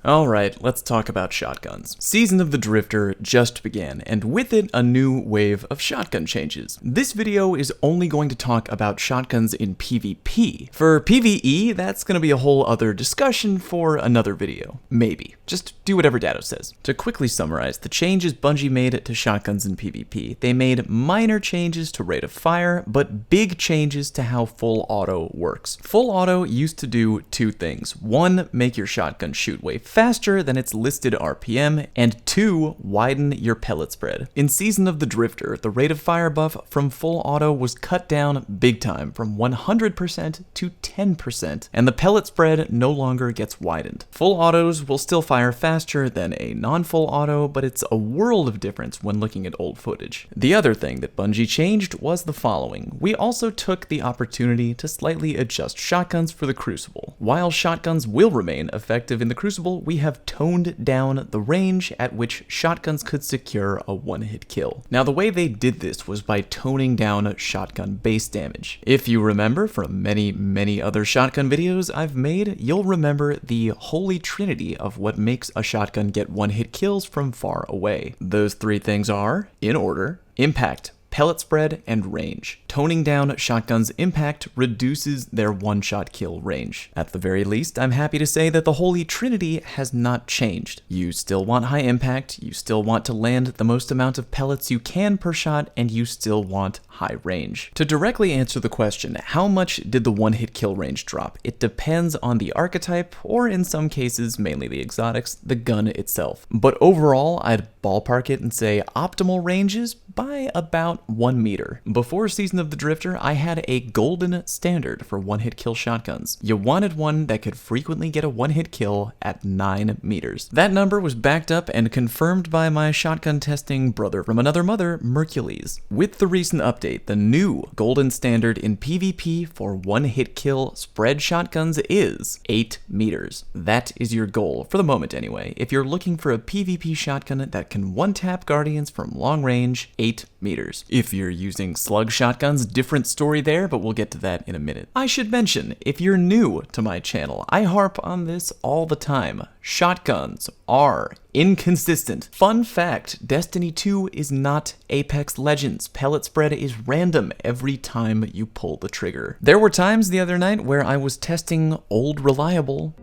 Alright, let's talk about shotguns. Season of the Drifter just began, and with it, a new wave of shotgun changes. This video is only going to talk about shotguns in PvP. For PvE, that's gonna be a whole other discussion for another video. Maybe. Just do whatever Dado says. To quickly summarize the changes Bungie made to shotguns in PvP, they made minor changes to rate of fire, but big changes to how full auto works. Full auto used to do two things. One, make your shotgun shoot way faster than its listed RPM, and 2, widen your pellet spread. In Season of the Drifter, the rate of fire buff from full auto was cut down big time from 100% to 10%, and the pellet spread no longer gets widened. Full autos will still fire faster than a non-full auto, but it's a world of difference when looking at old footage. The other thing that Bungie changed was the following. We also took the opportunity to slightly adjust shotguns for the Crucible. While shotguns will remain effective in the Crucible, we have toned down the range at which shotguns could secure a one-hit kill. Now, the way they did this was by toning down shotgun base damage. If you remember from many other shotgun videos I've made, you'll remember the holy trinity of what makes a shotgun get one-hit kills from far away. Those three things are, in order, impact, pellet spread, and range. Toning down shotgun's impact reduces their one-shot kill range. At the very least, I'm happy to say that the Holy Trinity has not changed. You still want high impact, you still want to land the most amount of pellets you can per shot, and you still want high range. To directly answer the question, how much did the one-hit kill range drop? It depends on the archetype, or in some cases, mainly the exotics, the gun itself. But overall, I'd ballpark it and say optimal ranges by about 1 meter. Before Season of the Drifter, I had a golden standard for one-hit kill shotguns. You wanted one that could frequently get a one-hit kill at 9 meters. That number was backed up and confirmed by my shotgun testing brother from another mother, Mercules. With the recent update, the new golden standard in PvP for one-hit kill spread shotguns is 8 meters. That is your goal, for the moment anyway. If you're looking for a PvP shotgun that can one-tap Guardians from long range, 8 meters. If you're using slug shotguns, different story there, but we'll get to that in a minute. I should mention, if you're new to my channel, I harp on this all the time. Shotguns are inconsistent. Fun fact, Destiny 2 is not Apex Legends. Pellet spread is random every time you pull the trigger. There were times the other night where I was testing old reliable,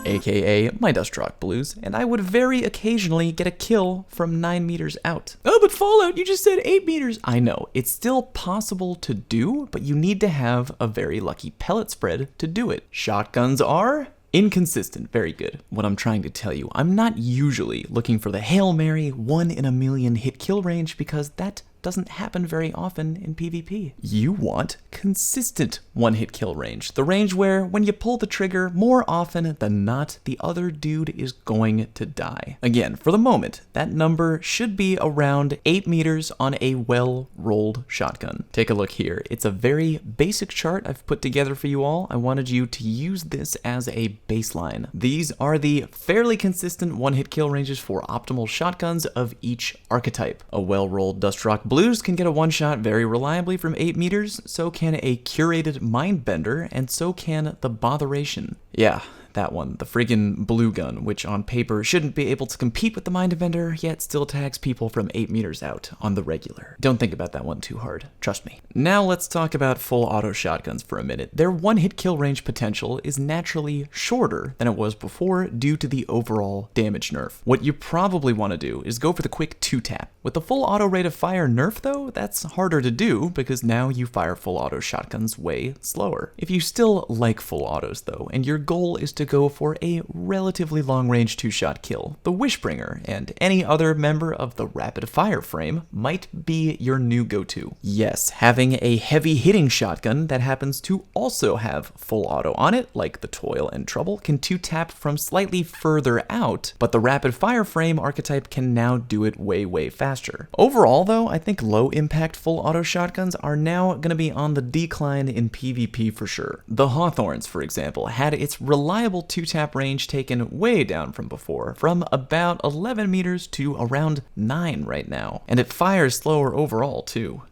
aka my Dustrock Blues, and I would very occasionally get a kill from 9 meters out. Oh, but Fallout, you just said 8 meters. I know, it's still possible to do, but you need to have a very lucky pellet spread to do it. Shotguns are inconsistent. Very good. What I'm trying to tell you, I'm not usually looking for the Hail Mary 1 in a million hit kill range because that doesn't happen very often in PvP. You want consistent one-hit kill range. The range where, when you pull the trigger, more often than not, the other dude is going to die. Again, for the moment, that number should be around 8 meters on a well-rolled shotgun. Take a look here. It's a very basic chart I've put together for you all. I wanted you to use this as a baseline. These are the fairly consistent one-hit kill ranges for optimal shotguns of each archetype. A well-rolled Dustrock Blues can get a one-shot very reliably from 8 meters, so can a curated Mindbender, and so can the Botheration. Yeah, that one, the friggin' blue gun, which on paper shouldn't be able to compete with the Mindbender, yet still tags people from 8 meters out on the regular. Don't think about that one too hard, trust me. Now let's talk about full auto shotguns for a minute. Their one-hit kill range potential is naturally shorter than it was before due to the overall damage nerf. What you probably want to do is go for the quick 2-tap. With the full auto rate of fire nerf though, that's harder to do because now you fire full auto shotguns way slower. If you still like full autos though, and your goal is to go for a relatively long-range 2-shot kill, the Wishbringer and any other member of the rapid fire frame might be your new go-to. Yes, having a heavy-hitting shotgun that happens to also have full auto on it, like the Toil and Trouble, can 2-tap from slightly further out, but the rapid fire frame archetype can now do it way faster. Overall though, I think low-impact full auto shotguns are now going to be on the decline in PvP for sure. The Hawthorns, for example, had its reliable 2-tap range taken way down from before, from about 11 meters to around 9 right now. And it fires slower overall too.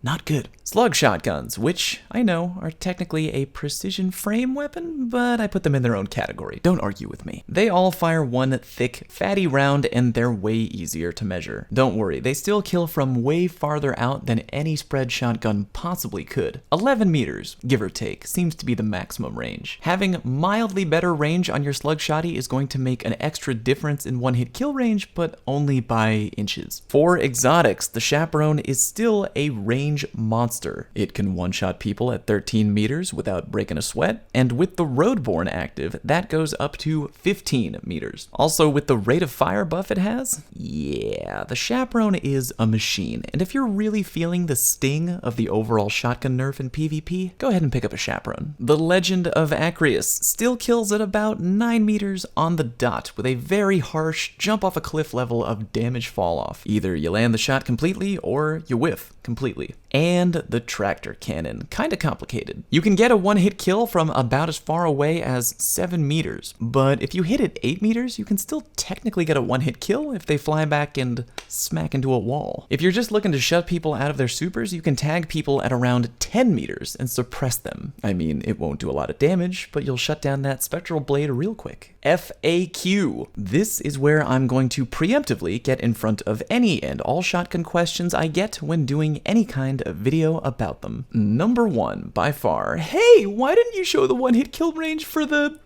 Not good. Slug shotguns, which I know are technically a precision frame weapon, but I put them in their own category. Don't argue with me. They all fire one thick, fatty round, and they're way easier to measure. Don't worry, they still kill from way farther out than any spread shotgun possibly could. 11 meters, give or take, seems to be the maximum range. Having mildly better range on your slug shotty is going to make an extra difference in one-hit kill range, but only by inches. For exotics, the Chaperone is still a range monster. It can one-shot people at 13 meters without breaking a sweat, and with the Roadborne active, that goes up to 15 meters. Also, with the rate of fire buff it has, yeah, the Chaperone is a machine, and if you're really feeling the sting of the overall shotgun nerf in PvP, go ahead and pick up a Chaperone. The Legend of Acreus still kills at about 9 meters on the dot, with a very harsh jump off a cliff level of damage fall off. Either you land the shot completely, or you whiff completely. And the Tractor Cannon, kinda complicated. You can get a one-hit kill from about as far away as 7 meters, but if you hit it 8 meters, you can still technically get a one-hit kill if they fly back and smack into a wall. If you're just looking to shut people out of their supers, you can tag people at around 10 meters and suppress them. I mean, it won't do a lot of damage, but you'll shut down that spectral blade real quick. FAQ. This is where I'm going to preemptively get in front of any and all shotgun questions I get when doing any kind of video about them. Number 1, by far, hey, why didn't you show the one-hit kill range for the...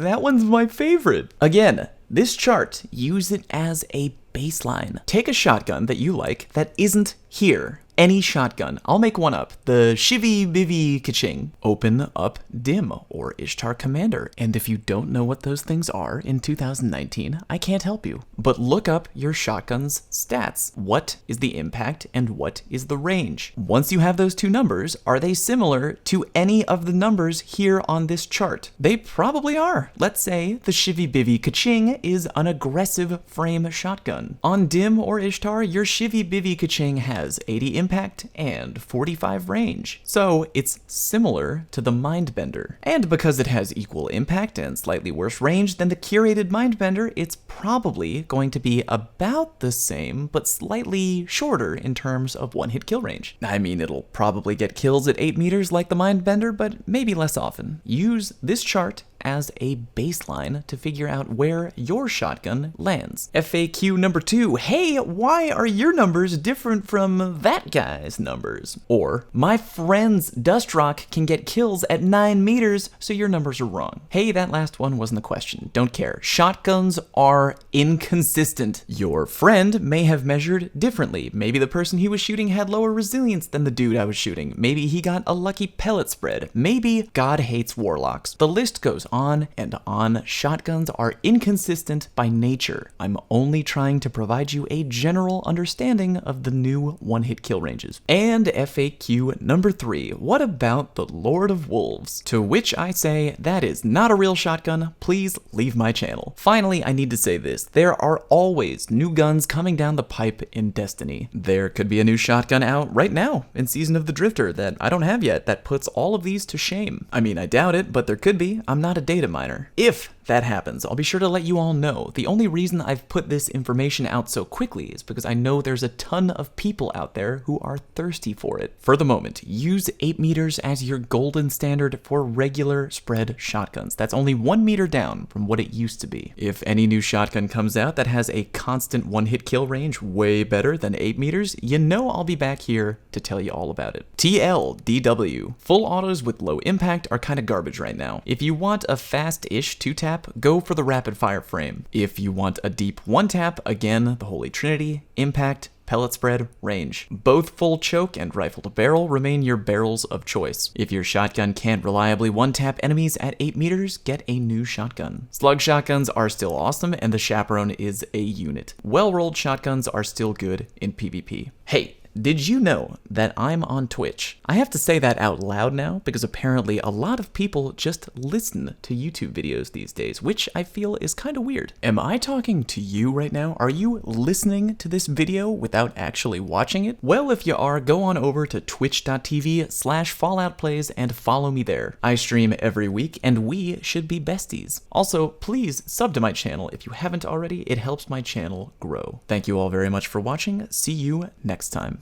That one's my favorite. Again, this chart, use it as a baseline. Take a shotgun that you like that isn't here. Any shotgun. I'll make one up. The Shivy Bivy Kaching. Open up Dim or Ishtar Commander. And if you don't know what those things are in 2019, I can't help you. But look up your shotgun's stats. What is the impact and what is the range? Once you have those two numbers, are they similar to any of the numbers here on this chart? They probably are. Let's say the Shivy Bivy Kaching is an aggressive frame shotgun. On Dim or Ishtar, your Shivy Bivy Kaching has 80 impact and 45 range. So it's similar to the Mindbender. And because it has equal impact and slightly worse range than the curated Mindbender, it's probably going to be about the same, but slightly shorter in terms of one-hit kill range. I mean, it'll probably get kills at 8 meters like the Mindbender, but maybe less often. Use this chart as a baseline to figure out where your shotgun lands. FAQ number 2, hey, why are your numbers different from that guy's numbers? Or, my friend's Dust Rock can get kills at 9 meters, so your numbers are wrong. Hey, that last one wasn't a question. Don't care. Shotguns are inconsistent. Your friend may have measured differently. Maybe the person he was shooting had lower resilience than the dude I was shooting. Maybe he got a lucky pellet spread. Maybe God hates warlocks. The list goes on and on. Shotguns are inconsistent by nature. I'm only trying to provide you a general understanding of the new one-hit kill ranges. And FAQ number 3, what about the Lord of Wolves? To which I say, that is not a real shotgun, please leave my channel. Finally, I need to say this, there are always new guns coming down the pipe in Destiny. There could be a new shotgun out right now in Season of the Drifter that I don't have yet that puts all of these to shame. I mean, I doubt it, but there could be. I'm not a data miner. If that happens, I'll be sure to let you all know. The only reason I've put this information out so quickly is because I know there's a ton of people out there who are thirsty for it. For the moment, use 8 meters as your golden standard for regular spread shotguns. That's only 1 meter down from what it used to be. If any new shotgun comes out that has a constant one-hit kill range way better than 8 meters, you know I'll be back here to tell you all about it. TLDW. Full autos with low impact are kind of garbage right now. If you want a fast-ish 2-tap, go for the rapid fire frame. If you want a deep 1-tap, again, the Holy Trinity, impact, pellet spread, range. Both full choke and rifle to barrel remain your barrels of choice. If your shotgun can't reliably 1-tap enemies at 8 meters, get a new shotgun. Slug shotguns are still awesome, and the Chaperone is a unit. Well-rolled shotguns are still good in PvP. Hey, did you know that I'm on Twitch? I have to say that out loud now because apparently a lot of people just listen to YouTube videos these days, which I feel is kind of weird. Am I talking to you right now? Are you listening to this video without actually watching it? Well, if you are, go on over to twitch.tv/FalloutPlays and follow me there. I stream every week and we should be besties. Also, please sub to my channel if you haven't already. It helps my channel grow. Thank you all very much for watching. See you next time.